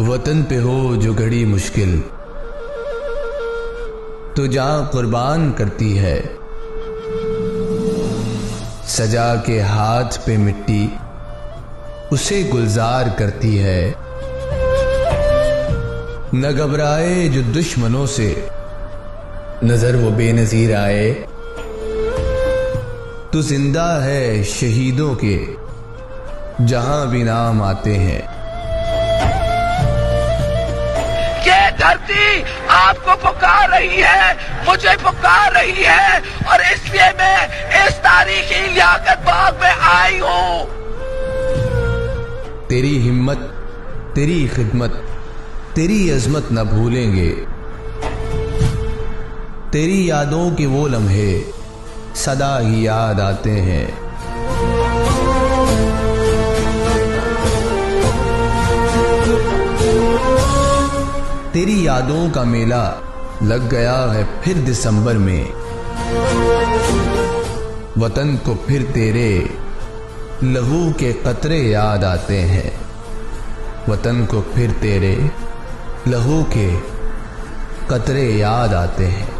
वतन पे हो जो घड़ी मुश्किल, तो जान कुर्बान करती है। सजा के हाथ पे मिट्टी उसे गुलजार करती है। न घबराए जो दुश्मनों से, नजर वो बेनजीर आए। तू जिंदा है शहीदों के, जहां भी नाम आते हैं। ये धरती आपको पुकार रही है, मुझे पुकार रही है, और इसलिए मैं इस तारीखी लियाकत बाग में आई हूं। तेरी हिम्मत, तेरी खिदमत, तेरी अजमत न भूलेंगे। तेरी यादों के वो लम्हे सदा ही याद आते हैं। तेरी यादों का मेला लग गया है फिर दिसंबर में। वतन को फिर तेरे लहू के कतरे याद आते हैं। वतन को फिर तेरे लहू के कतरे याद आते हैं।